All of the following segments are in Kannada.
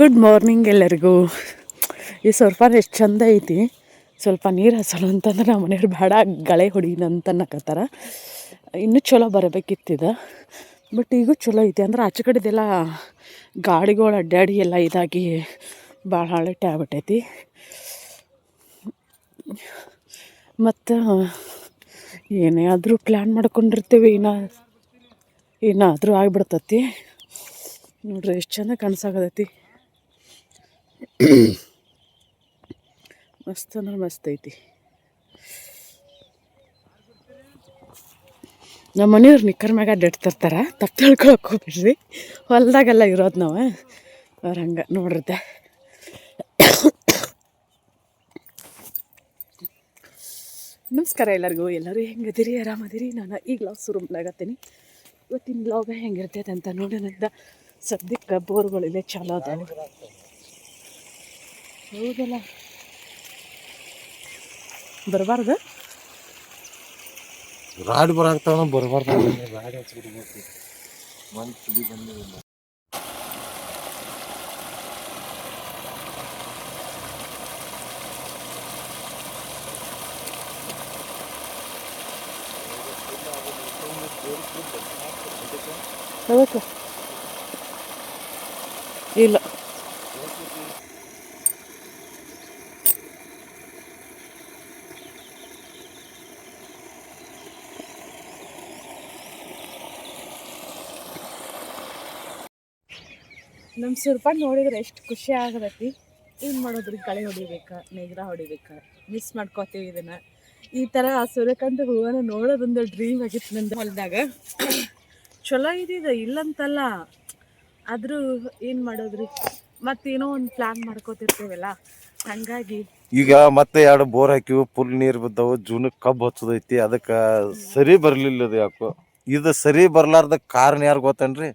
ಗುಡ್ ಮಾರ್ನಿಂಗ್ ಎಲ್ಲರಿಗೂ. ಈ ಸ್ವಲ್ಪ ಎಷ್ಟು ಚಂದ ಐತಿ. ಸ್ವಲ್ಪ ನೀರು ಹಸಲು ಅಂತಂದ್ರೆ ನಮ್ಮ ಮನೆಯವ್ರು ಬೇಡ ಗಳೆ ಹೊಡಿನ ಅಂತ ಅನ್ನಕತ್ತಾರ. ಇನ್ನೂ ಚಲೋ ಬರಬೇಕಿತ್ತಿದ, ಬಟ್ ಈಗೂ ಚಲೋ ಐತಿ. ಅಂದ್ರೆ ಆಚೆ ಕಡೆದೆಲ್ಲ ಗಾಡಿಗಳು ಅಡ್ಡಾಡಿ ಎಲ್ಲ ಇದಾಗಿ ಭಾಳ ಹಳಟೆ ಆಗ್ಬಿಟ್ಟೈತಿ. ಮತ್ತು ಏನೇ ಆದರೂ ಪ್ಲ್ಯಾನ್ ಮಾಡ್ಕೊಂಡಿರ್ತೀವಿ, ಏನಾದರೂ ಆಗಿಬಿಡ್ತೈತಿ. ನೋಡ್ರಿ ಎಷ್ಟು ಚಂದ ಕಾಣಿಸಾಕತೈತಿ. ಮಸ್ತ್ ಅಂದ್ರೆ ಮಸ್ತ್ ಐತಿ. ನಮ್ಮ ಮನೆಯವ್ರು ನಿಕ್ಕರ್ ಮ್ಯಾಗ ಅಡ್ಡಾಡ್ತಿರ್ತಾರೆ, ತಪ್ಪು ತಿಳ್ಕೊಳಕ್ಕೆ ಹೋಗ್ಬಿಡ್ರಿ. ಹೊಲ್ದಾಗೆಲ್ಲ ಇರೋದು ನಾವು, ಅವ್ರು ಹಂಗೆ ನೋಡಿರ್ತೆ. ನಮಸ್ಕಾರ ಎಲ್ಲರಿಗೂ. ಎಲ್ಲರೂ ಹೆಂಗದಿರಿ? ಆರಾಮದಿರಿ? ನಾನು ಈಗ ಲಾಗ್ ಶುರು ಮಾಡಾಕತ್ತೀನಿ. ಇವತ್ತಿನ ಲಾಗ ಹೆಂಗಿರ್ತೈತೆ ಅಂತ ನೋಡೋಣಂತ. ಸದ್ಯಕ್ಕೆ ಬೋರ್ಗಳಿಲ್ಲೇ ಚಾಲೋ ಅದಾವೆ. ಹೌದಲ್ಲ, ಬರಬಾರ್ದು ರಾಡಿ ಬರಾಕ್ತಾವ, ಬರಬಾರ್ದು. ರಾಡಿ ಹಚ್ಬಿಡ್ಬೇಕು. ಒಂದು ತುಡಿ ಬಂದಿಲ್ಲ. ಇಲ್ಲ ನಮ್ಮ ಸುರ್ಪ ನೋಡಿದ್ರೆ ಎಷ್ಟು ಖುಷಿ ಆಗತೈತಿ. ಏನು ಮಾಡೋದ್ರಿ, ಕಳೆ ಹೊಡಿಬೇಕಾ, ನೆಗ್ರ ಹೊಡಿಬೇಕಾ, ಮಿಸ್ ಮಾಡ್ಕೋತೀವಿ ಇದನ್ನು. ಈ ಥರ ಸೂರ್ಯಕಾಂತಿ ಹೂವನ್ನ ನೋಡೋದೊಂದು ಡ್ರೀಮ್ ಆಗಿತ್ತು ನಂದು ಹೊಲದಾಗ. ಚಲೋ ಇದ್ದಿದ್ದು ಇಲ್ಲಂತಲ್ಲ, ಆದರೂ ಏನು ಮಾಡೋದ್ರಿ, ಮತ್ತೇನೋ ಒಂದು ಪ್ಲ್ಯಾನ್ ಮಾಡ್ಕೋತಿರ್ತೀವಲ್ಲ, ಹಾಗಾಗಿ. ಈಗ ಮತ್ತೆ 2 ಬೋರ್ ಹಾಕಿವು, ಫುಲ್ ನೀರು ಬಿದ್ದವು. ಜೂನಕ್ಕೆ ಕಬ್ಬು ಹಚ್ಚೋದೈತಿ, ಅದಕ್ಕೆ ಸರಿ ಬರಲಿಲ್ಲ. ಅದು ಯಾಕೋ ಇದು ಸರಿ ಬರ್ಲಾರ್ದ ಕಾರಣ ಯಾರು ಗೊತ್ತೇನ್ರಿ?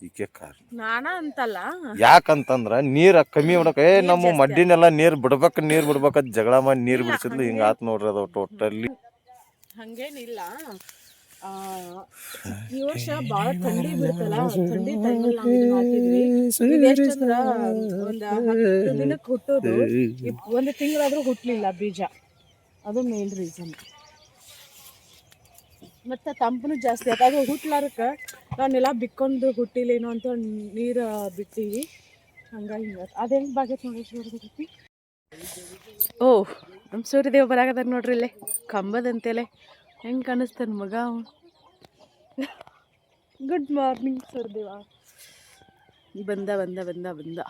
ಈಕೆ ಕಾರಣ. ನಾನ ಅಂತಲ್ಲ, ಯಾಕಂತಂದ್ರ ನೀರು ಕಮ್ಮಿ ಬಿಡಕ ನಮ್ಮ ಮಡ್ಡಿನೆಲ್ಲ ನೀರು ಬಿಡ್ಬೇಕಂತ ಜಗಳ ಮಾಡಿ ನೀರು ಬಿಡಿಸಿದ್ಲು. ಹಿಂಗೆ ಆತ್ ನೋಡ್ರಿ ಅದು ಟೋಟಲಿ. ಹಂಗೇನಿಲ್ಲ, ಈ ವರ್ಷ ಭಾಳ ಥಂಡಿ ಬಿಡ್ತಲ್ಲ, ಥಂಡಿ ಟೈಮಲ್ಲಿ ನಾವು ಇದು ಹಾಕಿದ್ವಿ. ಎಷ್ಟಂದ್ರೆ ಒಂದು 10 ದಿನಕ್ಕೆ ಹುಟ್ಟೋದು, 1 ತಿಂಗಳಾದರೂ ಹುಟ್ಟಲಿಲ್ಲ ಬೀಜ. ಅದು ಮೇನ್ ರೀಸನ್. ಮತ್ತು ತಂಪನು ಜಾಸ್ತಿ ಆಯ್ತು. ಅದು ಹುಟ್ಲಾರಕ್ಕೆ ನಾನೆಲ್ಲ ಬಿಕ್ಕೊಂಡು ಹುಟ್ಟಿಲೇನೋ ಅಂತ ನೀರು ಬಿಟ್ಟಿವಿ. ಹಂಗಾಗಿ ಅದು ಹೆಂಗೆ ಬಾಗೈತೆ ನೋಡಿ ಸೂರ್ಯದೇವಿ. ಓಹ್, ನಮ್ಮ ಸೂರ್ಯದೇವ ಬರಾಕತ್ತಾರ ನೋಡ್ರಿ. ಇಲ್ಲೇ ಕಂಬದಂತೆಲೆ ಹೆಂಗೆ ಕಾಣಿಸ್ತಾನೆ ಮಗ. ಗುಡ್ ಮಾರ್ನಿಂಗ್ ಸೂರ್ಯದೇವ. ಬಂದ ಬಂದ ಬಂದ ಬಂದ.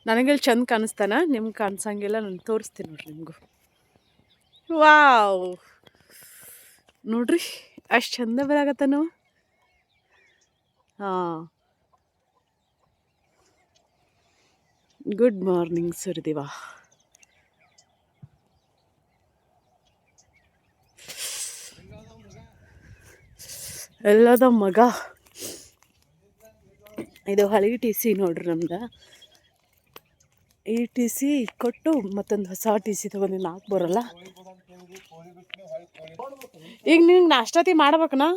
ನನಗೆಲ್ಲಿ ಚಂದ ಕಾಣಿಸ್ತಾನ, ನಿಮ್ಗೆ ಕಾಣಿಸಂಗಿಲ್ಲ. ನಾನು ತೋರಿಸ್ತೀನಿ ನೋಡ್ರಿ ನಿಮಗೂ. ವಾವ್, ನೋಡ್ರಿ ಅಷ್ಟು ಚಂದ ಬರಾಕತ್ತಾನ. ಹಾಂ, ಗುಡ್ ಮಾರ್ನಿಂಗ್ ಸೂರ್ಯದೇವ. ಎಲ್ಲದ ಮಗ. ಇದು ಹಳೆ TC ನೋಡ್ರಿ ನಮ್ದು. ಈ TC ಕೊಟ್ಟು ಮತ್ತೊಂದು ಹೊಸ TC ತಗೊಂಡು 4 ಬರಲ್ಲ. ಈಗ ನಿಮ್ಗೆ ನಾಷ್ಟಾತಿ ಮಾಡ್ಬೇಕನಾ?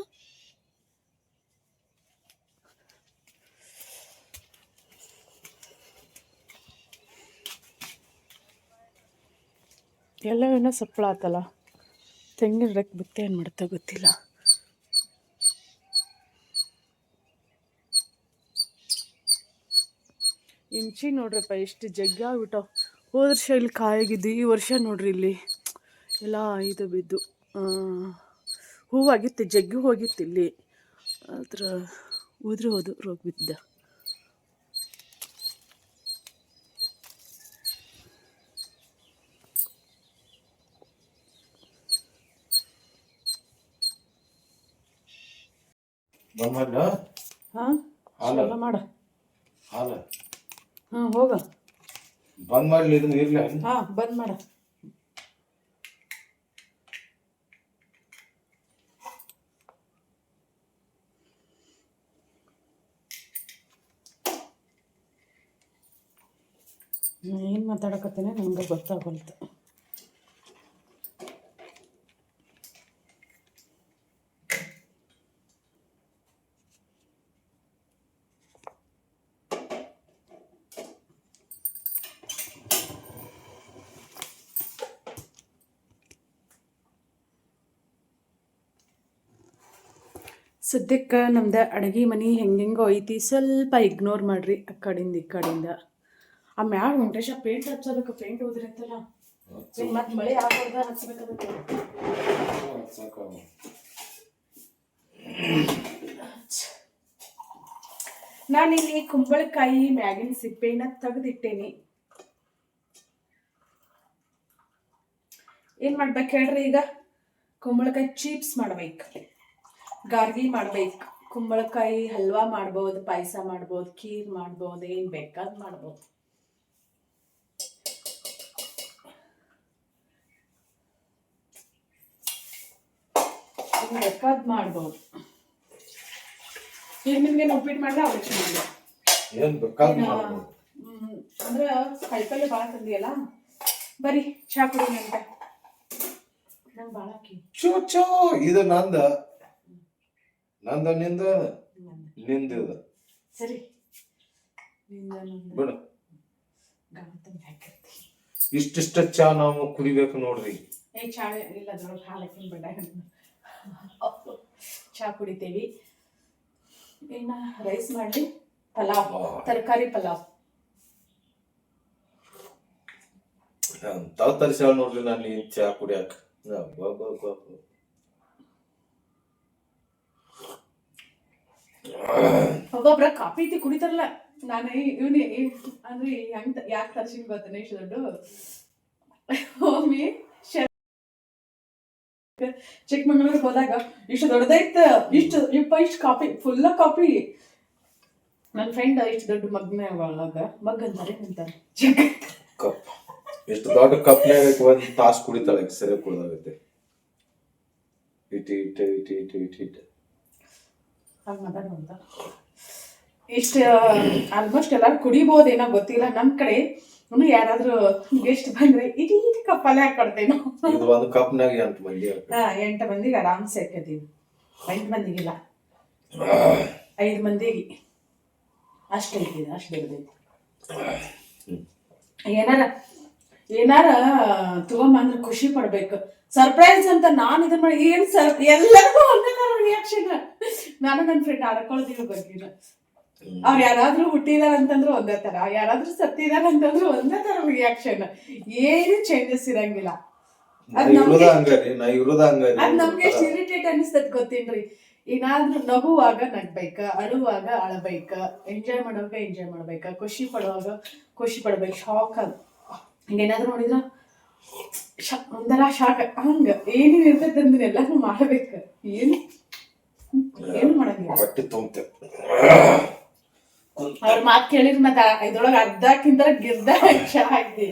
ಎಲ್ಲ ಏನೋ ಸಪ್ಪಳ ಆತಲ್ಲ. ತೆಂಗಿನ ರೆಕ್ ಬಿತ್ತೆ ಏನು ಮಾಡ್ತಾ ಗೊತ್ತಿಲ್ಲ. ಇಂಚಿ ನೋಡ್ರಪ್ಪ ಎಷ್ಟು ಜಗ್ಗಿ ಆಗ್ಬಿಟ್ಟವು. ಹೋದ ವರ್ಷ ಇಲ್ಲಿ ಕಾಯಾಗಿದ್ದು, ಈ ವರ್ಷ ನೋಡ್ರಿ ಇಲ್ಲಿ ಎಲ್ಲ ಇದು ಬಿದ್ದು ಹೂವಾಗಿತ್ತು, ಜಗ್ಗಿ ಹೋಗಿತ್ತು ಇಲ್ಲಿ. ಅದ್ರ ಹೋದು ರೋಗ ಬಿದ್ದ. ಹಾಂ, ಎಲ್ಲ ಮಾಡ. ಹಾಂ, ಹೋಗ ಬಂದ್ ಮಾಡ್ಲಿ. ಇದನ್ನ ಇರ್ಲಿ. ಹಾಂ, ಬಂದ್ ಮಾಡ. ಏನು ಮಾತಾಡಕತ್ತೇನೆ ನನಗೆ ಗೊತ್ತಾಗಲ್ತು. ಸದ್ಯಕ್ಕೆ ನಮ್ದು ಅಡುಗೆ ಮನೆ ಹೆಂಗೆಂಗೋ ಐತಿ, ಸ್ವಲ್ಪ ಇಗ್ನೋರ್ ಮಾಡ್ರಿ ಆ ಕಡೆಯಿಂದ ಈ ಕಡೆಯಿಂದ. ಆ ಮ್ಯಾಗ ವೆಂಕಟೇಶ ಪೇಂಟ್ ಹಚ್ಚೋದಕ್ಕೆ ಪೇಂಟ್ ಹೋದ್ರಿ ಅಂತಲ್ಲ, ಮತ್ತೆ ಮಳೆ ಆಗ್ಬಾರ್ದ ಹಚ್ಬೇಕಾಗುತ್ತೆ. ನಾನಿಲ್ಲಿ ಕುಂಬಳಕಾಯಿ ಮ್ಯಾಗಿನ ಸಿಪ್ಪೆನ ತೆಗೆದಿಟ್ಟೇನಿ. ಏನ್ ಮಾಡ್ಬೇಕು ಹೇಳ್ರಿ, ಈಗ ಕುಂಬಳಕಾಯಿ ಚೀಪ್ಸ್ ಮಾಡ್ಬೇಕು, ಗಾರ್ಗಿ ಮಾಡ್ಬೇಕು, ಕುಂಬಳಕಾಯಿ ಹಲ್ವಾ ಮಾಡ್ಬೋದು, ಪಾಯಸ ಮಾಡ್ಬೋದು, ಖೀರ್ ಮಾಡ್ಬೋದು, ಏನ್ ಬೇಕಾದ್ ಮಾಡ್ಬೋದು. ಬೇಕಾದ್ ಮಾಡ್ಬೋದು. ಈಗ ನಿಮ್ಗೆ ಉಪ್ಪಿಟ್ಟು ಮಾಡ್ದೆ ಅವಶ್ಯ ಮಾಡಿದೆ ಅಂದ್ರ ಕಾಯಿಪಲ್ಲೆ ಭಾಳ ತಂದಿಯಲ್ಲ, ಬರೀ ಚಾ ಕುಡಿ ಅಂತ ನಂಗೆ ಭಾಳ ಚೋ ಇದು ನಿಂದ ನಿಂದ ಸರಿ ಬಿಡು. ಇಷ್ಟಿಷ್ಟ ಚಾ ನಾವು ಕುಡಿಬೇಕು ನೋಡ್ರಿ. ಚಾ ಇಲ್ಲ ಅದ್ರೊಳಗೆ ಹಾಲು ಹಾಕಿ ಬೇಡ, ಚಾ ಕುಡಿತೇವಿ. ಇನ್ನ ರೈಸ್ ಮಾಡ್ಲಿ, ಪಲಾವ್, ತರಕಾರಿ ಪಲಾವ್ ತಾವ್ ತರಿಸಾಳ ನೋಡ್ರಿ. ನಾನು ಈ ಚಾ ಕುಡಿಯಾಕ ಒಬ್ಬೊಬ್ರ ಕಾಫಿ ಐತಿ ಕುಡಿತಾರಲ್ಲ. ನಾನು ಇವನಿ ಅಂದ್ರೆ ಹೆಂಗ್ ಯಾಕೆ ತರ್ಸಿನ್ ಗೊತ್ತಾನೆ, ಇಷ್ಟು ದೊಡ್ಡ ಒಮ್ಮೆ ಚಿಕ್ಕಮಂಗ್ಳೂರ್ಗೆ ಹೋದಾಗ ಇಷ್ಟು ದೊಡ್ಡದೈತ, ಇಷ್ಟು ಕಾಫಿ ಫುಲ್ಲ ಕಾಫಿ. ನನ್ನ ಫ್ರೆಂಡ್ ಇಷ್ಟು ದೊಡ್ಡ ಮಗ್ನ ಮಗ್ ಅಂತಾರೆ ಕಪ್, ಎಷ್ಟು ದೊಡ್ಡ ಕಪ್ನಾಗ ಒಂದ್ ತಾಸು ಕುಡಿತಾಳೆ, ಸರಿ ಕುಡ್ದಾಗತ್ತೆ. ಇಷ್ಟ ಆಲ್ಮೋಸ್ಟ್ ಎಲ್ಲಾರು ಕುಡಿಬಹುದೇನೋ ಗೊತ್ತಿಲ್ಲ. ನಮ್ ಕಡೆ ಇನ್ನು ಯಾರಾದ್ರೂ ಗೆಸ್ಟ್ ಬಂದ್ರೆ ಇಡೀ ಕಪ್ಪಲ್ಲೇ ಹಾಕೊಡ್ತೇವೆ. ಒಂದು ಕಪ್ನಾಗ 8 ಮಂದಿ, 8 ಮಂದಿಗೆ ಆರಾಮ್ಸೆ ಹಾಕತೀವಿ. 8 ಮಂದಿಗಿಲ್ಲ, 5 ಮಂದಿಗೆ ಅಷ್ಟೈತಿ, ಅಷ್ಟು ದೊಡ್ಡದೈತಿ. ಏನಾರ ತಗೊಂಬಂದ್ರೆ ಖುಷಿ ಪಡ್ಬೇಕು. ಸರ್ಪ್ರೈಸ್ ಅಂತ ನಾನು ಇದನ್ನ ಮಾಡಿ ಏನ್ ಎಲ್ಲರಿಗೂ ಒಂದೇ ತರ ರಿಯಾಕ್ಷನ್. ನಾನು ನನ್ನ ಫ್ರೆಂಡ್ ಆಡ್ಕೊಳ್ತೀವಿ ಬಗ್ಗೆ, ಅವ್ರು ಯಾರಾದ್ರೂ ಹುಟ್ಟಿದಾರ ಅಂತಂದ್ರು ಒಂದೇ ತರ, ಯಾರಾದ್ರೂ ಸತ್ತಿದಾರ ಅಂತಂದ್ರು ಒಂದೇ ತರ ರಿಯಾಕ್ಷನ್, ಏನು ಚೇಂಜಸ್ ಇರಂಗಿಲ್ಲ. ಅದ್ ನಮ್ಗೆ ಎಷ್ಟು ಇರಿಟೇಟ್ ಅನಿಸ್ತದ ಗೊತ್ತೇನ್ರಿ. ಏನಾದ್ರೂ ನಗುವಾಗ ನಗ್ಬೇಕ, ಅಳುವಾಗ ಅಳಬೇಕ, ಎಂಜಾಯ್ ಮಾಡುವಾಗ ಎಂಜಾಯ್ ಮಾಡ್ಬೇಕ, ಖುಷಿ ಪಡುವಾಗ ಖುಷಿ ಪಡ್ಬೇಕು. ಶಾಕ್ ಹಿಂಗೇನಾದ್ರು ನೋಡಿದ್ರ ಒಂದರ ಶಾಕ್, ಹಂಗ ಏನೇನ್ ಇರ್ತೈತೆ ಅಂದ್ರೆ ಎಲ್ಲಾನು ಮಾಡ್ಬೇಕ. ಏನು ಮಾಡಂಗಿಲ್ಲ. ಅವ್ರ ಮಾತ್ ಕೇಳಿದ್ರೆ ಮತ್ತೆ ಇದ್ರೊಳಗ ಅರ್ಧಕ್ಕಿಂತ ಗಿರ್ದ ಚಾ ಹಾಕಿ.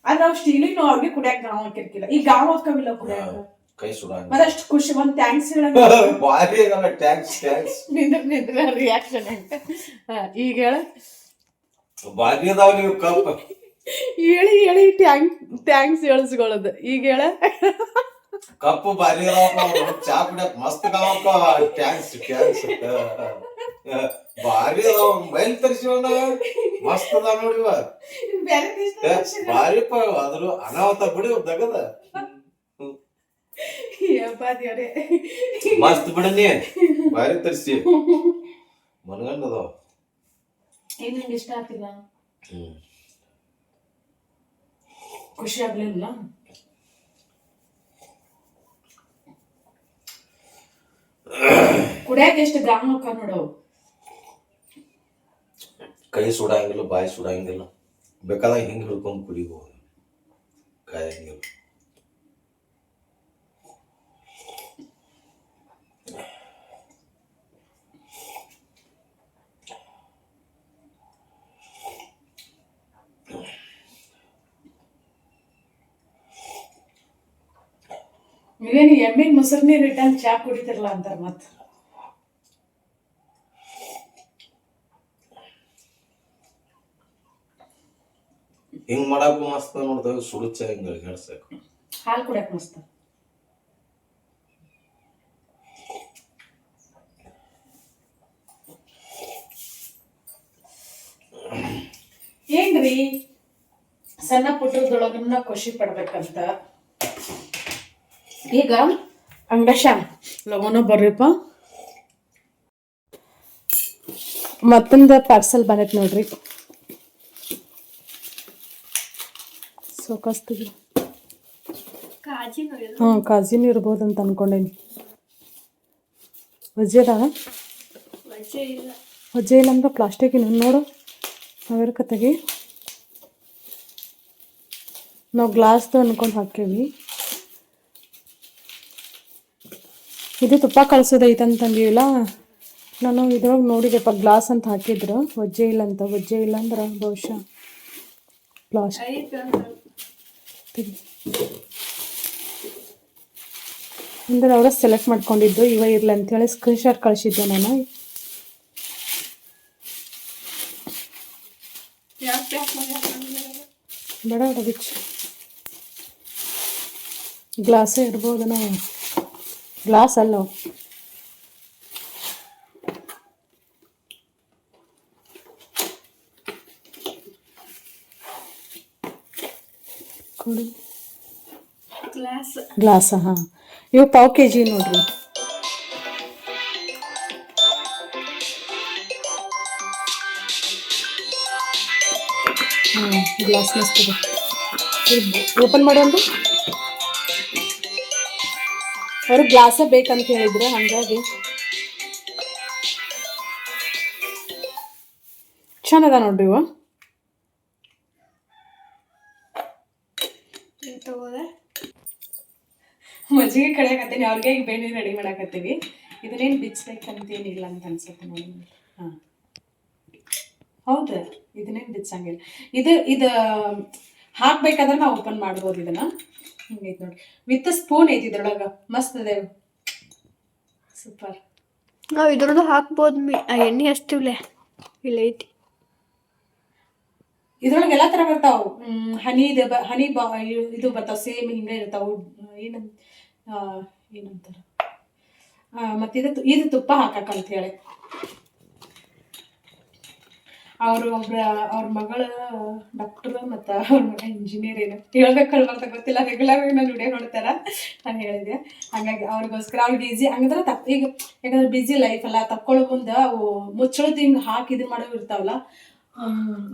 ಅದ್ ನಾವ್ ಸ್ಟೀಲಿನ ಅವ್ರಿಗೆ ಕುಡಿಯಾಕ ಗಾವ್ ಹಾಕಿರ್ಕಿಲ್ಲ, ಈ ಗಾವ್ ಹಾಕವಿಲ್ಲ ಕುಡಿಯಾಕ. ಕೈ ಸುಡ ಮದಷ್ಟು ಖುಷಿ, ಒಂದ್ ಥ್ಯಾಂಕ್ಸ್ ಹೇಳಂಗ ನಿಂದ್ರ ರಿಯಾಕ್ಷನ್ ಅಂತ. ಈಗ ಹೇಳ ಬಾರಿ ಅದಾವ ನೀವು ಕಪ್ ಹೇಳಿ ಹೇಳಿ ಥ್ಯಾಂಕ್ಸ್ ಹೇಳಿಸ್ಕೊಳ್ಳೋದು. ಈಗ ಹೇಳ ಕಪ್ಪು ಬಾರಿ ಚಾ ಕುಡಿಯಕ್ ಮಸ್ತ್ ಥ್ಯಾಂಕ್ಸ್ ಬಾರಿ ಅದಾವ. ಮೈಲ್ ತರಿಸಿವಣ್ಣ ಮಸ್ತ್ ಅದಾವ ನೋಡಿವ, ಬಾರಿಪ್ಪ. ಅದ್ರು ಅನಾಹುತ ಬಿಡಿ ತಗದ ಮಸ್ತ್ ಬಿಡನಿ, ಬಾರಿ ತರಿಸಿ ಮನ್ಗಂಡ್ ಅದಾವ. ಏನ್ ನಿಂಗೆ ಇಷ್ಟ ಆಗ್ತಿಲ್ಲ, ಖುಷಿ ಆಗ್ಲಿಲ್ಲ. ಕುಡಿಯಾಕ ಎಷ್ಟು ಗಾಮ್ ಹೋಗ ನೋಡವು. ಕೈ ಸುಡಂಗಿಲ್ಲ, ಬಾಯಿ ಸುಡಂಗಿಲ್ಲ, ಬೇಕಾದಾಗ ಹಿಂಗ್ ಹಿಡ್ಕೊಂಡ್ ಕುಡಿಬಹುದು, ಕಾಯಂಗಿಲ್ಲ. ನೀವೇನು ಎಮ್ಮಿನ ಮೊಸರು ನೀರು ಇಟ್ಟಂಗೆ ಚಾ ಕುಡಿತಿರಲ್ಲ ಅಂತಾರ. ಮತ್ತ ಹಿಂಗ್ ಮಾಡಾಕ ಮಸ್ತ್ ನೋಡ್ದಾಗ ಸುಡು ಚಾ ಹಿಂಗ ಹೇಳ್ಸಾಕು. ಹಾಲು ಕುಡಿಯಕ್ ಮಸ್ತ್. ಏನ್ರಿ ಸಣ್ಣ ಪುಟ್ಟದೊಳಗನ್ನ ಖುಷಿ ಪಡ್ಬೇಕಂತ. ಈಗ ಅಂಗಶ ಲಗೋನ ಬರ್ರಿಪ್ಪ, ಮತ್ತೊಂದು ಪಾರ್ಸಲ್ ಬಂದೈತೆ ನೋಡ್ರಿ. ಸೋಕಸ್ತಿಗೆ ಕಾಜಿನೂ ಇರ್ಬೋದು ಅಂತ ಅನ್ಕೊಂಡೇನಿ. ವಜ್ಜೆ ಅದಾವ? ವಜ್ಜೆ ಇಲ್ಲ ಅಂದ್ರೆ ಪ್ಲಾಸ್ಟಿಕ್ ನೋಡು ಅವೆರಕ ತೆಗಿ. ನಾವು ಗ್ಲಾಸ್ದು ಅನ್ಕೊಂಡು ಹಾಕೇವಿ. ಇದು ತುಪ್ಪ ಕಳ್ಸೋದೈತಂತಂದಿಲ್ಲ ನಾನು. ಇದ್ರೊಳಗೆ ನೋಡಿದೆಪ್ಪ ಗ್ಲಾಸ್ ಅಂತ ಹಾಕಿದ್ರು. ವಜ್ಜೆ ಇಲ್ಲ ಅಂತ. ವಜ್ಜೆ ಇಲ್ಲ ಅಂದ್ರೆ ಬಹುಶಃ ಪ್ಲಾಸ್ಟಿಕ್ ಅಂದ್ರೆ ಅವರ ಸೆಲೆಕ್ಟ್ ಮಾಡ್ಕೊಂಡಿದ್ದು ಇವ ಇರಲಿ ಅಂಥೇಳಿ ಸ್ಕ್ರೀನ್ ಶಾಟ್ ಕಳಿಸಿದ್ದೆ ನಾನು. ಬೇಡ ಬಿಚ್ಚು, ಗ್ಲಾಸೇ ಇಡ್ಬೋದು ನಾವು. ಗ್ಲಾಸ್ ಅಲ್ಲ ಕೊಡಿ. ಗ್ಲಾಸ ಹಾಂ. ಇವು ಪಾವ್ ಕೆಜಿ ನೋಡ್ರಿ. ಗ್ಲಾಸ್ ಮಸ್ತ್ ಇದೆ. ಓಪನ್ ಮಾಡೋದು ಅವ್ರಿಗೆ ಗ್ಲಾಸ ಬೇಕಂತ ಹೇಳಿದ್ರು, ಹಾಗಾಗಿ ಚೆನ್ನದ ನೋಡ್ರಿ. ಇವು ಮಜ್ಜಿಗೆ ಕಡಿಯಾಕತ್ತೀನಿ, ಅವ್ರಿಗೆ ಈಗ ಬೇಳೆ ರೆಡಿ ಮಾಡಾಕತ್ತೀವಿ. ಇದನ್ನೇನು ಬಿಚ್ಚಬೇಕಂತೇನಿಲ್ಲ ಅಂತ ಅನ್ಸುತ್ತೆ ನೋಡಿ. ಹಾಂ ಹೌದು, ಇದನ್ನೇನು ಬಿಚ್ಚಂಗಿಲ್ಲ. ಇದು ಹಾಕ್ಬೇಕಾದ್ರೆ ನಾವು ಓಪನ್ ಮಾಡ್ಬೋದು ಇದನ್ನ. ಹಿಂಗೈತೆ ನೋಡಿ, ವಿತ್ ಸ್ಪೂನ್ ಐತಿ ಇದ್ರೊಳಗೆ. ಮಸ್ತ್ ಅದೇ, ಸೂಪರ್. ನಾವು ಇದ್ರದ್ದು ಹಾಕ್ಬೋದು. ಎಣ್ಣೆ ಹಚ್ತೀವ್ಲೆ, ಇಲ್ಲ ಐತಿ. ಇದ್ರೊಳಗೆ ಎಲ್ಲ ಥರ ಬರ್ತಾವೆ. ಹನಿ ಇದು ಬರ್ತಾವೆ, ಸೇಮ್ ಹಿಂಗೆ ಇರ್ತಾವೆ. ಏನಂತಾರೆ ಮತ್ತು ಇದು ತುಪ್ಪ ಹಾಕಕ್ಕಂತ ಹೇಳಿ ಅವ್ರ ಮಗಳು ಡಾಕ್ಟರ್ ಮತ್ತು ಅವ್ರ ಮಗ ಇಂಜಿನಿಯರ್. ಏನು ಹೇಳ್ಬೇಕಲ್ಲ ಅಂತ ಗೊತ್ತಿಲ್ಲ, ರೆಗ್ಯುಲರ್ ಆಗಿ ನಾನು ವಿಡಿಯೋ ನೋಡ್ತಾರ, ನಾನು ಹೇಳಿದೆ. ಹಾಗಾಗಿ ಅವ್ರಿಗೋಸ್ಕರ ಅವ್ರಿಗೆ ಈಸಿ ಹಂಗಂದ್ರೆ ಈಗ ಯಾಕಂದ್ರೆ ಬಿಸಿ ಲೈಫ್ ಅಲ್ಲ, ತಕ್ಕೊಳ್ಳೋ ಮುಂದೆ ಅವು ಮುಚ್ಚಳದ ಹಿಂಗೆ ಹಾಕಿ ಇದು ಮಾಡೋವು ಇರ್ತಾವಲ್ಲ,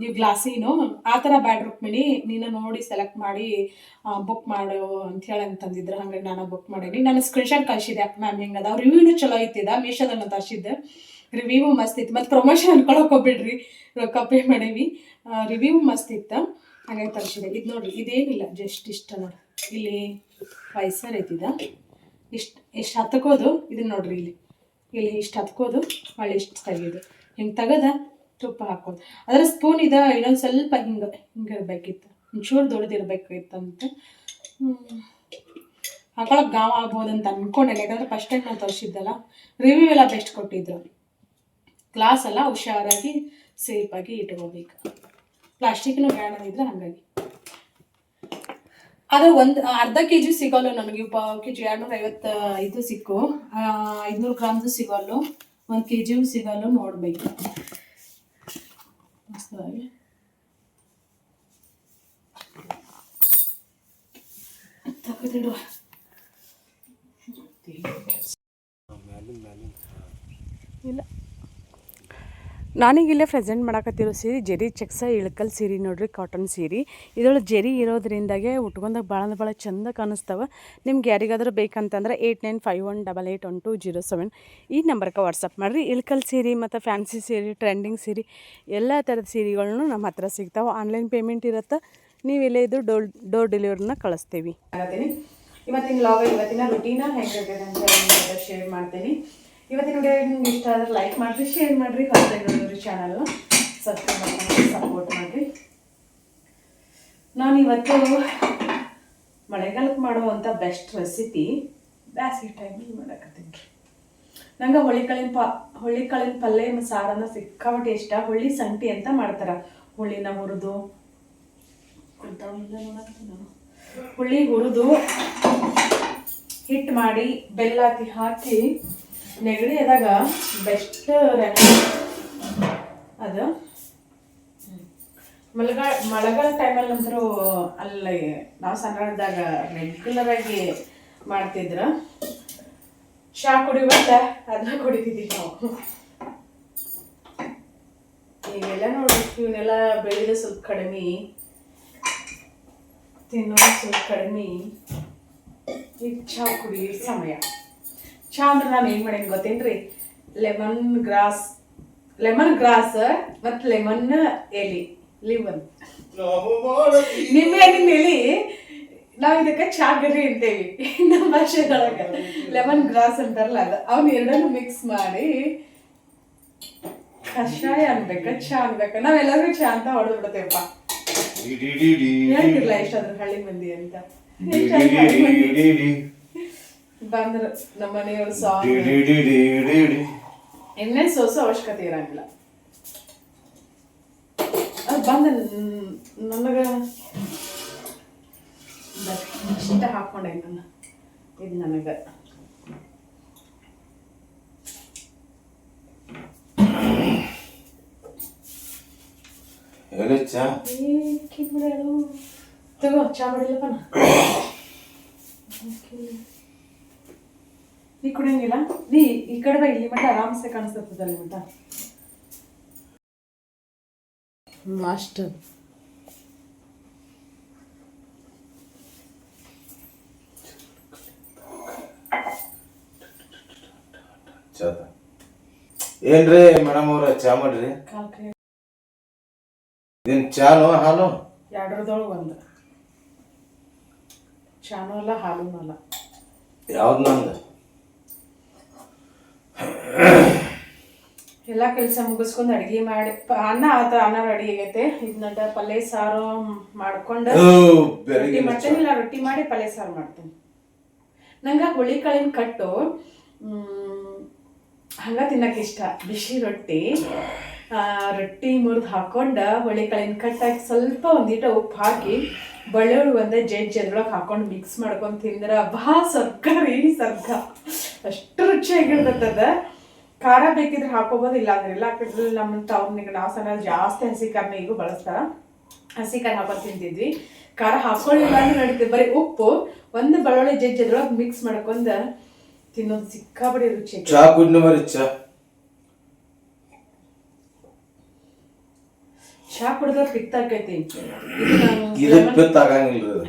ಈ ಗ್ಲಾಸಿನು ಆ ಥರ ಬ್ಯಾಡ್ ರುಕ್ಮಿಣಿ, ನೀನು ನೋಡಿ ಸೆಲೆಕ್ಟ್ ಮಾಡಿ ಬುಕ್ ಮಾಡು ಅಂತ ಹೇಳಿ ಅಂತಂದಿದ್ರು. ಹಾಗಾಗಿ ನಾನು ಬುಕ್ ಮಾಡೀನಿ. ನಾನು ಸ್ಕ್ರೀನ್ಶಾಟ್ ಕಳಿಸಿದೆ ಮ್ಯಾಮ್ ಹಿಂಗದ. ಅವ್ರ ರಿವ್ಯೂನು ಚಲೋ ಐತಿದ, ಮೀಶೋದನ್ನು ತರಿಸಿದ್ದೆ. ರಿವ್ಯೂ ಮಸ್ತ್ ಇತ್ತು. ಮತ್ತು ಪ್ರಮೋಷನ್ ಅನ್ಕೊಳಕ್ಕೆ ಹೋಗ್ಬಿಡ್ರಿ, ರೊಕ್ಕ ಪೇ ಮಾಡೀವಿ. ರಿವ್ಯೂ ಮಸ್ತ್ ಇತ್ತು, ಹಾಗಾಗಿ ತರಿಸಿದೆ. ಇದು ನೋಡಿರಿ, ಇದೇನಿಲ್ಲ, ಜಸ್ಟ್ ಇಷ್ಟ ನೋಡಿ. ಇಲ್ಲಿ ಪೈಸರ್ ಐತಿದ, ಇಷ್ಟು ಹತ್ಕೋದು. ಇದನ್ನ ನೋಡ್ರಿ, ಇಲ್ಲಿ ಇಷ್ಟು ಹತ್ಕೋದು, ಹೊಳ್ಳಿ ಇಷ್ಟು ತೆಗೆಯೋದು. ಹಿಂಗೆ ತೆಗೆದ ತುಪ್ಪ ಹಾಕೋದು. ಅದರ ಸ್ಪೂನ್ ಇದೆ, ಇನ್ನೊಂದು ಸ್ವಲ್ಪ ಹಿಂಗಿರ್ಬೇಕಿತ್ತು, ಒಂಚೂರು ದೊಡ್ಡದಿರ್ಬೇಕಿತ್ತಂತೆ. ಹಾಕೊಳಕ್ಕೆ ಗಾವ ಆಗ್ಬೋದಂತ ಅನ್ಕೊಂಡೆ, ಯಾಕಂದ್ರೆ ಫಸ್ಟ್ ಟೈಮ್ ನಾವು ತರಿಸಿದ್ದಲ್ಲ. ರಿವ್ಯೂ ಎಲ್ಲ ಬೆಸ್ಟ್ ಕೊಟ್ಟಿದ್ರು. ಗ್ಲಾಸ್ ಎಲ್ಲ ಹುಷಾರಾಗಿ ಸೇಫಾಗಿ ಇಟ್ಕೋಬೇಕು. ಪ್ಲಾಸ್ಟಿಕ್ನು ಬ್ಯಾಡ ಇದ್ರೆ ಹಾಗಾಗಿ. ಅದು ಒಂದು ಅರ್ಧ ಕೆಜಿ ಸಿಗೋಲ್ಲ ನನಗೆ. ಪಾವು ಕೆಜಿ 250 ಸಿಕ್ಕು, 500 ಗ್ರಾಮ್ದು ಸಿಗೋಲ್ಲ, 1 ಕೆಜಿಯೂ ಸಿಗೋಲ್ಲ. ನೋಡ್ಬೇಕು ಮಸ್ತಾಗಿ. ತಗದಿಡುವ ಇಲ್ಲ. ನಾನೀಗಿಲ್ಲೇ ಪ್ರೆಸೆಂಟ್ ಮಾಡಕತ್ತಿರೋ ಸೀರೆ ಜೆರಿ ಚೆಕ್ಸ ಇಳಕಲ್ ಸೀರೆ ನೋಡ್ರಿ, ಕಾಟನ್ ಸೀರೆ. ಇದರೊಳಗೆ ಜೆರಿ ಇರೋದ್ರಿಂದಾಗೆ ಉಟ್ಕೊಂಡಾಗ ಭಾಳ ಚಂದ ಕಾಣಿಸ್ತಾವೆ. ನಿಮ್ಗೆ ಯಾರಿಗಾದ್ರೂ ಬೇಕಂತಂದ್ರೆ 8951881207 ಈ ನಂಬರ್ಗೆ ವಾಟ್ಸಪ್ ಮಾಡಿರಿ. ಇಳಕಲ್ ಸೀರೆ ಮತ್ತು ಫ್ಯಾನ್ಸಿ ಸೀರೆ, ಟ್ರೆಂಡಿಂಗ್ ಸೀರೆ, ಎಲ್ಲ ಥರದ ಸೀರೆಗಳನ್ನು ನಮ್ಮ ಹತ್ರ ಸಿಗ್ತಾವೆ. ಆನ್ಲೈನ್ ಪೇಮೆಂಟ್ ಇರುತ್ತೆ, ನೀವೆಲ್ಲೇ ಇದ್ದು ಡೋರ್ ಡೆಲಿವರಿನ ಕಳಿಸ್ತೀವಿ. ಇವತ್ತಿನ ಲಾಗ್, ಇವತ್ತಿನ ರುಟೀನ ಹೆಂಗಿದೆ ಅಂತ ಶೇರ್ ಮಾಡ್ತೀನಿ. ಇವತ್ತಿನ ವಿಡಿಯೋ ನಿಮ್ಗೆ ಇಷ್ಟ ಆದರೆ ಲೈಕ್ ಮಾಡಿರಿ, ಶೇರ್ ಮಾಡಿರಿ. ಹೊಸದಾಗಿ ನೋಡಿದ್ರಿ ಚಾನಲ್ನ ಸಬ್ಸ್ಕ್ರೈಬ್ ಮಾಡ್ಕೊಂಡು ಸಪೋರ್ಟ್ ಮಾಡಿರಿ. ನಾನು ಇವತ್ತು ಮಳೆಗಾಲಕ್ಕೆ ಮಾಡುವಂಥ ಬೆಸ್ಟ್ ರೆಸಿಪಿ ಬ್ಯಾಸಿಗೆ ಟೈಮಿಗೆ ಮಾಡಕತ್ತೀನಿ ರೀ. ನಂಗೆ ಹುಳ್ಳಿಕಾಳಿನ ಪಲ್ಯ ಸಾರನ್ನ ಸಿಕ್ಕಾಪಟ್ಟೆ ಇಷ್ಟ. ಹುಳ್ಳಿ ಸಂಟಿ ಅಂತ ಮಾಡ್ತಾರೆ. ಹುಳ್ಳಿನ ಹುರಿದು ಹುಳ್ಳಿ ಹುರಿದು ಹಿಟ್ಟು ಮಾಡಿ ಬೆಲ್ಲ ಹಾಕಿ ನೆಗಡಿ ಆದಾಗ ಬೆಸ್ಟ್ ಅದು. ಮಳೆಗಾಲ ಟೈಮಲ್ಲಿ ಅಂತರೂ ಅಲ್ಲಿ ನಾವು ಸಣ್ಣದಾಗ ರೆಗ್ಯುಲರ್ ಆಗಿ ಮಾಡ್ತಿದ್ರು. ಚಹಾ ಕುಡಿಯುವಂತ ಅದನ್ನ ಕುಡಿತಿದ್ದೀವಿ ನಾವು. ಈಗೆಲ್ಲ ನೋಡಿ ಇವನ್ನೆಲ್ಲ ಬೆಳೆದ ಸ್ವಲ್ಪ ಕಡಿಮೆ, ತಿನ್ನೋದು ಸ್ವಲ್ಪ ಕಡಿಮೆ. ಈಗ ಚಹಾ ಕುಡಿ ಸಮಯ. ಚಹಾ ಅಂದ್ರೆ ನಾನು ಏನು ಮಾಡೀನಿ ಗೊತ್ತೇನ್ರಿ, ಲೆಮನ್ ಗ್ರಾಸ್ ಮತ್ತು ಲೆಮನ್ ಎಲಿ ನಿಂಬೆ ಹಣ್ಣಿನ ಎಲಿ ನಾವು ಇದಕ್ಕೆ ಚಾಗರಿ ಅಂತೇವಿ ನಮ್ಮ ಭಾಷೆದೊಳಗೆ. ಲೆಮನ್ ಗ್ರಾಸ್ ಅಂತಾರಲ್ಲ ಅದು, ಅವನ್ನ ಎರಡನ್ನು ಮಿಕ್ಸ್ ಮಾಡಿ ಕಷಾಯ ಅನ್ಬೇಕ ಚಾ ಅನ್ಬೇಕ. ನಾವೆಲ್ಲರೂ ಚಾ ಅಂತ ಹೊಡೆದು ಬಿಡ್ತೇವಪ್ಪ. ಹೇಳ್ತಿರ್ಲ ಎಷ್ಟಾದ್ರೂ ಹಳ್ಳಿ ಮಂದಿ ಅಂತ. ಬಂದ್ರ ನಮ್ಮ ಮನೆಯವ್ರು ಸಾಂಗ್ ಎಣ್ಣೆ ಸೋಸೋ ಅವಶ್ಯಕತೆ ಇರಂಗಿಲ್ಲ. ಅದು ಬಂದ ನನಗ ಇಷ್ಟ ಹಾಕೊಂಡೆ ನಾನು. ಇದು ನನಗ ತಗೋ ಚಾ ಮಾಡಿಲ್ಲಪ್ಪ ನಾ. ನೀ ಕುಡಿಯಂಗಿಲ್ಲ, ನೀ ಈ ಕಡೆ ಬಾ, ಇಲ್ಲಿ ಮಟ್ಟ ಆರಾಮ್ಸೆ ಕಾಣಿಸ್ತದ ಅಲ್ಲಿ ಮಟ್ಟ. ಅಷ್ಟು ಏನ್ರಿ ಮೇಡಮ್ ಅವ್ರ ಚಾ ಮಾಡ್ರಿ. ಇದೇನ್ ಚಾನು ಹಾಲು? ಎರಡರದೊಳಗೆ ಒಂದು. ಚಾನು ಅಲ್ಲ ಹಾಲು ಅಲ್ಲ. ಯಾವ್ದು ನಂದು? ಎಲ್ಲ ಕೆಲಸ ಮುಗಿಸ್ಕೊಂಡು ಅಡಿಗೆ ಮಾಡಿ ಅನ್ನ ಆತ, ಅನ್ನ ರೆಡಿ ಆಗೈತೆ. ಇದನ್ನ ಪಲ್ಯ ಸಾರು ಮಾಡ್ಕೊಂಡು ರೊಟ್ಟಿ ಮಾಡ್ತೇನಿಲ್ಲ, ರೊಟ್ಟಿ ಮಾಡಿ ಪಲ್ಯ ಸಾರು ಮಾಡ್ತೇನೆ. ನಂಗೆ ಹುಳಿಕಾಳಿನ ಕಟ್ಟು ಹಂಗ ತಿನ್ನಕ್ಕೆ ಇಷ್ಟ. ಬಿಸಿ ರೊಟ್ಟಿ ಮುರಿದು ಹಾಕೊಂಡು ಹುಳಿಕಾಳಿನ ಕಟ್ಟಾಕಿ ಸ್ವಲ್ಪ ಒಂದಿಟ ಉಪ್ಪು ಹಾಕಿ ಬೆಳ್ಳುಳ್ಳಿ ಒಂದೇ ಅದ್ರೊಳಗೆ ಹಾಕೊಂಡು ಮಿಕ್ಸ್ ಮಾಡ್ಕೊಂಡು ತಿಂದ್ರೆ ಬಾ ಸ್ವರ್ಗ ರೀ ಸ್ವರ್ಗ. ಅಷ್ಟು ರುಚಿಯಾಗಿರ್ತದ. ಖಾರ ಬೇಕಿದ್ರೆ ಹಾಕೋಬೋದು, ಇಲ್ಲ ಅಂದ್ರೆ ಇಲ್ಲ. ಹಾಕಿದ್ರೆ ನಮ್ಮ ಟೌನ್ನಿಗೆ ನಾವು ಸಣ್ಣ ಜಾಸ್ತಿ ಹಸಿ ಖಾರನ ಈಗೂ ಬಳಸ್ತಾರ. ಹಸಿ ಖಾರ ಹಾಕೊಂಡು ತಿಂತಿದ್ವಿ. ಖಾರ ಹಾಕೊಳ್ಳಿಲ್ಲ ಅಂದ್ರೆ ನಡೀತದೆ. ಬರೀ ಉಪ್ಪು ಒಂದು ಬೆಳ್ಳುಳ್ಳಿ ಅದ್ರೊಳಗೆ ಮಿಕ್ಸ್ ಮಾಡ್ಕೊಂಡು ತಿನ್ನೋದು ಸಿಕ್ಕಾಪಡಿ ರುಚಿ. ಚಾ ಕುಡ್ನ ಮರಿ ಚಾ ಕುಡಿದ್ರೆ ಪಿತ್ತ ಆಕೈತಿ.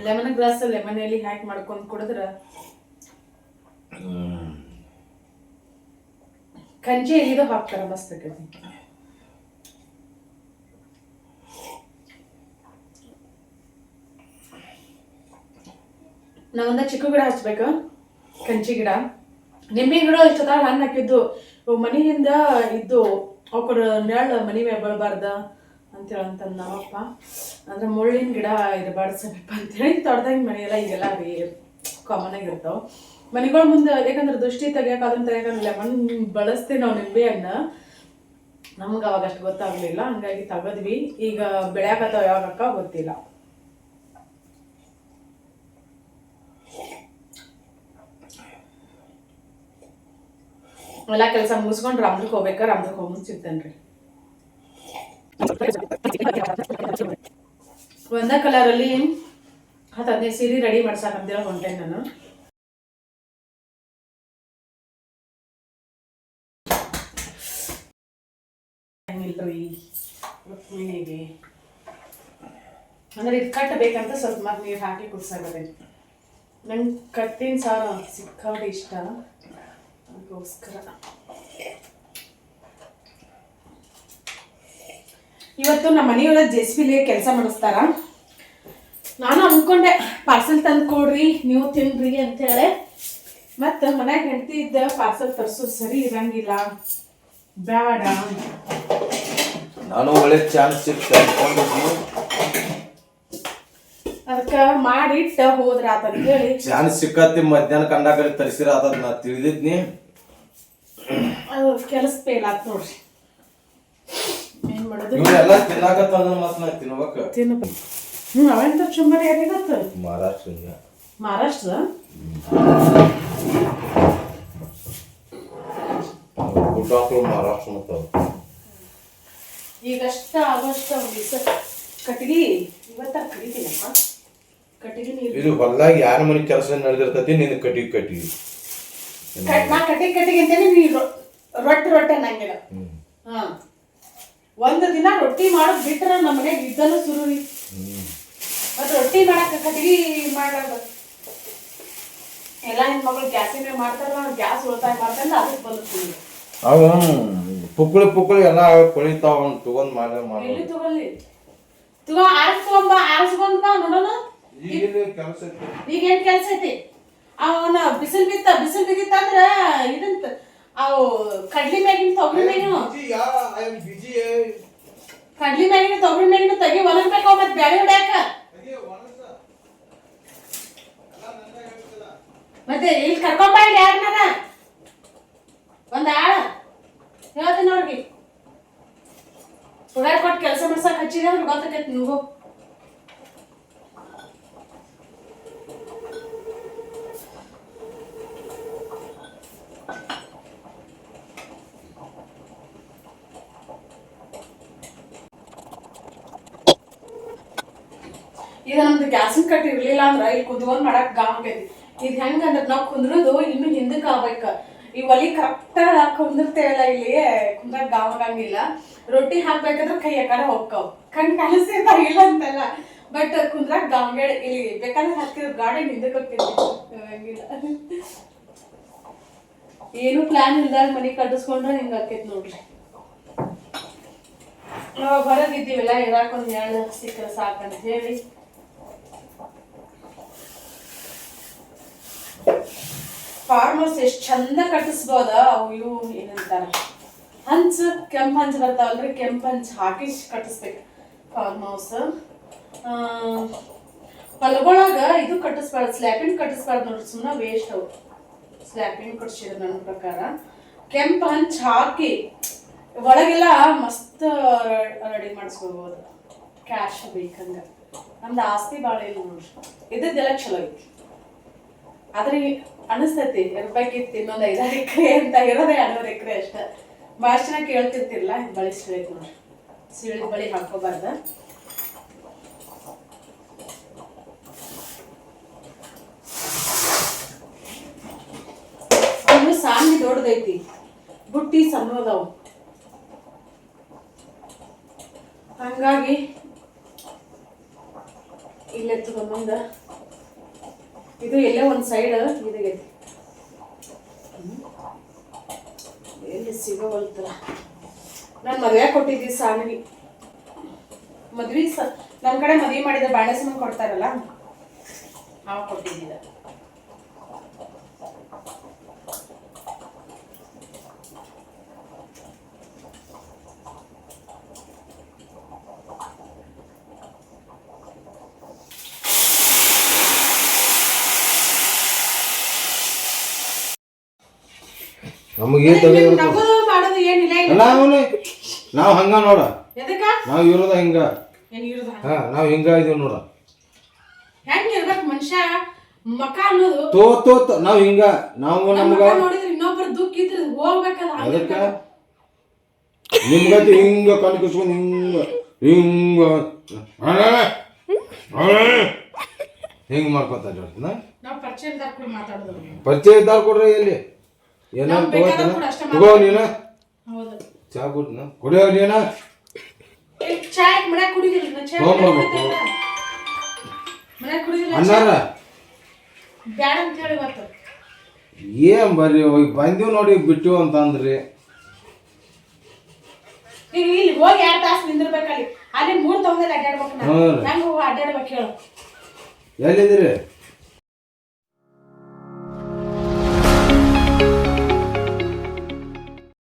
ಲೆಮನ್ ಗ್ರಾಸ್ ಲೆಮನ್ ಎಲಿ ಹಾಕಿ ಮಾಡ್ಕೊಂಡು ಕುಡಿದ್ರ ಕಂಚಿ ಎಲಿದು ಹಾಕ್ತಾರ, ಮಸ್ತ್ ಆಕೈತಿ. ನಾವೊಂದ ಚಿಕ್ಕ ಗಿಡ ಹಚ್ಬೇಕು, ಕಂಚಿ ಗಿಡ. ನಿಂಬೆ ಗಿಡ ಇಷ್ಟೊತ್ತಾಗ ಹಣ್ಣು ಹಾಕಿದ್ದು ಮನೆಯಿಂದ ಇದ್ದು ಅವಕರ ನೆರಳು ಮನೆ ಮೇಲೆ ಬೀಳಬಾರ್ದ ಅಂತೇಳಂತ ನಮ್ಮಪ್ಪ. ಅಂದ್ರೆ ಮುಳ್ಳಿನ ಗಿಡ ಇರಬಾರ್ದು ಸಮೀಪ ಅಂತೇಳಿ ತೊಡ್ದಾಗ ಮನೆಯೆಲ್ಲ ಈಗೆಲ್ಲ ಕಾಮನ್ ಆಗಿರ್ತಾವ ಮನೆಗಳ ಮುಂದೆ. ಯಾಕಂದ್ರೆ ದೃಷ್ಟಿ ತೆಗಿಯಕ್ಕೆ ಅದನ್ನ ತೆಗಿಯಕ್ಕೆ ಲೆಮನ್ ಬಳಸ್ತೇವೆ ನಾವು, ನಿಂಬೆ ಹಣ್ಣು. ನಮ್ಗೆ ಅವಾಗ ಅಷ್ಟು ಗೊತ್ತಾಗ್ಲಿಲ್ಲ, ಹಂಗಾಗಿ ತೆಗದ್ವಿ. ಈಗ ಬೆಳ್ಯಾಕತ್ತಾವ ಯಾವಾಗಕ್ಕ ಗೊತ್ತಿಲ್ಲ. ಎಲ್ಲ ಕೆಲಸ ಮುಗಿಸ್ಕೊಂಡು ರಾಮದುರ್ಗಕ್ಕೆ ಹೋಗ್ಬೇಕಾ, ರಾಮದುರ್ಗಕ್ಕೆ ಹೋಗ್ಬಂದು ಸಿಗ್ತೇನ್ರಿ. ಒಂದ ಕಲರಲ್ಲಿ 10-15 ಸೀರೆ ರೆಡಿ ಮಾಡ್ಸಾಕಂತೇಳಿ ಹೊಂಟೇನೆ ನಾನು. ರುಕ್ಮಿಣಿಗೆ ಅಂದ್ರೆ ಇದು ಕಟ್ಟಬೇಕಂತ ಸ್ವಲ್ಪ ಮತ್ತೆ ನೀರು ಹಾಕಿ ಕುದಿಸಾಗದೆ. ನಂಗೆ ಕಟ್ಟಿನ ಸಾರು ಸಿಕ್ಕಾಪಟ್ಟೆ ಇಷ್ಟ, ಅದಕ್ಕೋಸ್ಕರ. ಇವತ್ತು ನಮ್ಮ ಮನೆಯೊಳ ಜೆಸ್ಬಿಲಿ ಕೆಲಸ ಮಾಡಿಸ್ತಾರ. ನಾನು ಅನ್ಕೊಂಡೆ ಪಾರ್ಸೆಲ್ ತಂದು ಕೊಡ್ರಿ, ನೀವು ತಿನ್ರಿ ಅಂತೇಳಿ. ಮತ್ತು ಮನ್ಯಾಗ ಹೆಂಡತಿ ಇದ್ದ ಪಾರ್ಸೆಲ್ ತರಿಸೋದು ಸರಿ ಇರಂಗಿಲ್ಲ, ಬೇಡ. ನಾನು ಒಳ್ಳೆ ಚಾನ್ಸ್ ಸಿಕ್ತು ಅದಕ್ಕೆ ಮಾಡಿಟ್ಟ ಹೋದ್ರ ಆತ ಹೇಳಿ. ಚಾನ್ಸ್ ಸಿಕ್ಕತ್ತಿ ಮಧ್ಯಾಹ್ನ ಕಂಡಾಕರಿ ತರಿಸಿರ ಆತದ ನಾ ತಿಳಿದಿದ್ನಿ. ಅದು ಕೆಲಸ ಫೇಲ್ ಆತ್ ನೋಡ್ರಿ. ಏನ್ ಮಾಡೋದು, ಎಲ್ಲ ತಿನ್ನಾಕತ್ತಂದ್ರ ಮತ್ ನಾ ತಿನ್ಬೇಕು. ತಿನ್ನಬೇಕು. ಅವೆಂತ ಚುಮ್ಮರಿ ಯಾರಿಗತ್ತ? ಮಹಾರಾಷ್ಟ್ರ ಈಗಷ್ಟ ಆಗೋಷ್ಟ ಕಟ್ಟಿಗೆ ಇವತ್ತ ಕಡಿತೀನಪ್ಪ. ಕಟ್ಟಿಗೆ ಇದು ಹೊಲ್ದಾಗ ಯಾರ ಮನೆ ಕೆಲಸ ನಡೆದಿರ್ತೈತಿ, ನಿನ್ನ ಕಟ್ಟಿಗೆ ನಾ ಕಟ್ಟಿಗೆ ಅಂತೇನೆ ನೀ ರೊಟ್ಟಿ ಅನ್ನಂಗಿಲ್ಲ. ಹಾ ಒಂದು ದಿನ ರೊಟ್ಟಿ ಮಾಡೋದು ಬಿಟ್ರೆ ನಮ್ಮ ಮನೆಗೆ ಇದ್ದನು ಸುರುವಿ ಮತ್ತೆ ರೊಟ್ಟಿ ಮಾಡಕ್ಕೆ ಕಟ್ಗಿ ಮಾಡಾರ್ದು ಎಲ್ಲ ಹೆಣ್ಮಕ್ಳು ಗ್ಯಾಸಿನ ಮೇಲೆ ಮಾಡ್ತಾರಲ್ಲ ಗ್ಯಾಸ್ ಉಳಿತಾಯ ಮಾಡ್ತಾರಲ್ಲ ಅದಕ್ಕೆ ಬಂದು ಅವು ಪುಕ್ಕಳಿ ಎಲ್ಲ ಕೊಳಿತಾವ ತಗೊಂಡ್ ಎಲ್ಲಿ ತಗೊಳ್ಳಿ ತಗೋ ಆರಿಸ್ಕೊಂಡ್ ಬಾ ನೋಡೋಣ ಕೆಲಸ ಈಗೇನ್ ಕೆಲ್ಸ ಐತಿ ಅವನ ಬಿಸಿಲ್ ಬಿದ್ದಿತ್ತ ಅಂದ್ರ ಇದಂತ ಅವು ಕಡ್ಲಿ ಮ್ಯಾಗಿನ ತೊಗರಿ ಮ್ಯಾಗಿನ ಕಡ್ಲಿ ಮ್ಯಾಗಿನ ತೊಗರಿ ಮ್ಯಾಗಿನ ತೆಗಿ ಒಲರ್ಬೇಕು ಮತ್ತೆ ಬ್ಯಾಳೆ ಹೊಡ್ಯಾಕ ಮತ್ತೆ ಇಲ್ಲಿ ಕರ್ಕೊಂಡ್ ಬಾ ಯಾರನ್ನ ಒಂದ್ ಆಳ ಹೇಳ್ತೀನಿ ಅವ್ರಿಗೆ ಪಗಾರ ಕೊಟ್ಟು ಕೆಲಸ ಮಾಡ್ಸಕ್ ಹಚ್ಚಿದೆ ಅವ್ರಿಗೆ ಗೊತ್ತಾಕೈತಿ ನೀವು ಈಗ ನಮ್ದು ಗ್ಯಾಸಿನ ಕಟ್ಟಿ ಇರ್ಲಿಲ್ಲ ಅಂದ್ರ ಇಲ್ಲಿ ಕುದ್ಕೊಂಡ್ ಮಾಡಕ್ ಗಾಮ್ ಆಗೈತಿ ಇದು ಹೆಂಗಂದ್ರ ನಾವ್ ಕುಂದ್ರದು ಇನ್ನು ಹಿಂದಕ್ಕೆ ಆಗ್ಬೇಕ ಈ ಒಲಿ ಕರೆಕ್ಟ್ ಕುಂದಿರ್ತೇವಲ್ಲ ಇಲ್ಲಿ ಕುಂದ್ರಾಗ ಗಾಮ್ ಆಗಂಗಿಲ್ಲ ರೊಟ್ಟಿ ಹಾಕ್ಬೇಕಾದ್ರೆ ಕೈ ಯಾಕಡೆ ಹೋಗ್ತಾವ್ ಕಣ್ ಕಾಣಿಸ್ತಿರ್ತಾವ ಇಲ್ಲ ಅಂತಲ್ಲ ಬಟ್ ಕುಂದ್ರಾಗ ಗಾಮ್ಗೆ ಇಲ್ಲಿ ಬೇಕಾದ್ರೆ ಹಾಕಿದ್ರೆ ಗಾಡಿ ಹಿಂದಕ್ಕೆ ಹೋಗ್ತಿಲ್ಲ ಏನು ಪ್ಲಾನ್ ಇಲ್ದಾಗ ಮನಿ ಕಟ್ಟಿಸ್ಕೊಂಡ್ರೆ ಹಿಂಗ ಆಕೈತಿ ನೋಡ್ರಿ ನಾವು ಹೊರಗಿದ್ದೀವಲ್ಲ ಇರಾಕೊಂದ್ ಎರಡು ಸಿಕ್ಕರೆ ಸಾಕಂತ ಹೇಳಿ ಫಾರ್ಮ್ ಹೌಸ್ ಎಷ್ಟ್ ಚಂದ ಕಟ್ಟಿಸ್ಬೋದ ಅವು ಇವು ಏನಂತಾರ ಹಂಚ್ ಕೆಂಪ್ ಹಂಚ್ ಬರ್ತಾವಲ್ರಿ ಕೆಂಪ್ ಹಂಚ್ ಹಾಕಿ ಕಟ್ಟಿಸ್ಬೇಕು ಫಾರ್ಮ್ ಹೌಸ್ ಹೊಲಗೊಳಗ ಇದು ಕಟ್ಟಿಸ್ಬಾರ್ದು ಸ್ಲ್ಯಾಪಿಂಗ್ ಕಟ್ಟಿಸ್ಬಾರ್ದು ನೋಡ್ರಿ ಸುಮ್ಮನೆ ವೇಸ್ಟ್ ಅವು ಸ್ಲ್ಯಾಪಿಂಗ್ ಕಟ್ಸಿದ್ರು ನನ್ನ ಪ್ರಕಾರ ಕೆಂಪ್ ಹಂಚ್ ಹಾಕಿ ಒಳಗೆಲ್ಲ ಮಸ್ತ್ ರೆಡಿ ಮಾಡಿಸ್ಕೋಬಹುದು ಕ್ಯಾಶ್ ಬೇಕಂಗ ನಮ್ದು ಆಸ್ತಿ ಭಾಳ ಇಲ್ಲ ನೋಡ್ರಿ ಇದ್ದದ್ದೆಲ್ಲ ಚಲೋ ಐತಿ ಆದ್ರೆ ಅನಿಸ್ತೈತಿ ಇರ್ಬೇಕಿತ್ತು ಇನ್ನೊಂದು 5-6 ಎಕರೆ ಅಂತ ಇರೋದೇ 2 ಎಕರೆ ಅಷ್ಟ ಭಾಳ ಚೆನ್ನಾಗಿ ಕೇಳ್ತಿರ್ತಿರ್ಲ ಬಳಿ ಸಿಳಿದ್ ನೋಡ್ರಿ ಸಿಳಿದ ಬಳಿ ಹಾಕೋಬಾರ್ದ ಅವನು ಸಾಂಗಿ ದೊಡ್ಡದೈತಿ ಬುಟ್ಟಿ ಸಣ್ಣದವು ಹಂಗಾಗಿ ಇಲ್ಲೇ ತಗೊಂಬಂದ ಇದು ಎಲ್ಲೇ ಒಂದ್ ಸೈಡ್ ಇದಾಗೈತಿ ಎಲ್ಲಿ ಸಿಗೋವಲ್ತಲ್ಲ ನಾನು ಮದುವೆ ಕೊಟ್ಟಿದ್ದಿ ಸಾನಿಗೆ ಮದ್ವಿ ನಮ್ಮ ಕಡೆ ಮದ್ವಿ ಮಾಡಿದ ಬಾಳೆ ಸುಮ್ಮನೆ ಕೊಡ್ತಾರಲ್ಲ ನಾವು ಕೊಟ್ಟಿದ್ದಿಲ್ಲ ಮಾಡೋದು ಏನಿಲ್ಲ ನಾವು ಹಂಗ ನೋಡ ಎದಕ್ಕ ನಾವು ಇರೋದ ಹಿಂಗ ನಾವ್ ಹಿಂಗ ಇದೀವಿ ನೋಡ ಹೆಂಗ ಇರ್ಬೇಕು ಮನುಷ್ಯ ಮಕ ಅನ್ನೋದು ತೋ ನಾವ್ ಹಿಂಗ ನಾವು ನಮ್ಗ ನೋಡಿದ್ರೆ ಇನ್ನೊಬ್ರ ದುಃಖ ಇದ್ರೆ ಹೋಗ್ಬೇಕಲ್ಲ ಅದಕ್ಕ ನಿಮ್ಗತಿ ಹಿಂಗ ಕಣ್ ಕಿಸ್ಕೊಂಡ್ ಹಿಂಗ ಹಿಂಗ ಮಾಡ್ಕೊತಾರ ನಾವು ಪರಿಚಯದಾರ ಕೂಡ ಮಾತಾಡೋದು ಪರಿಚಯ ಇದ್ದಾರ ಕೊಡ್ರಿ ಎಲ್ಲಿ ಏನಾರು ತಗೋ ನೀನ ಹೌದು ಚಾ ಕುಡ್ನ ಕುಡಿಯೋ ನೀನ ಚಾ ಮನ್ಯಾಗ ಕುಡಿದಿಲ್ಲ ಚಾ ಮನ್ಯಾಗ ಕುಡಿದಿಲ್ಲ ಅನ್ನಾರ ಬ್ಯಾಡ ಅಂತ ಹೇಳಿ ಬರ್ತ ಏನ್ ಬರ್ರಿ ಹೋಗಿ ಬಂದೀವ್ ನೋಡಿ ಬಿಟ್ಟಿವ್ ಅಂತ ಅಂದ್ರಿ ಈಗ ಇಲ್ಲಿ ಹೋಗಿ 2 ತಾಸು ನಿಂದಿರ್ಬೇಕಲ್ಲಿ ಅಲ್ಲಿ 3 ತಗೊಂಡಲ್ಲಿ ಅಡ್ಡಾಡ್ಬೇಕು ನಾನು ಹೆಂಗ ಹೋಗಿ ಅಡ್ಡಾಡ್ಬೇಕು ಹೇಳು ಎಲ್ಲಿದ್ದೀರಿ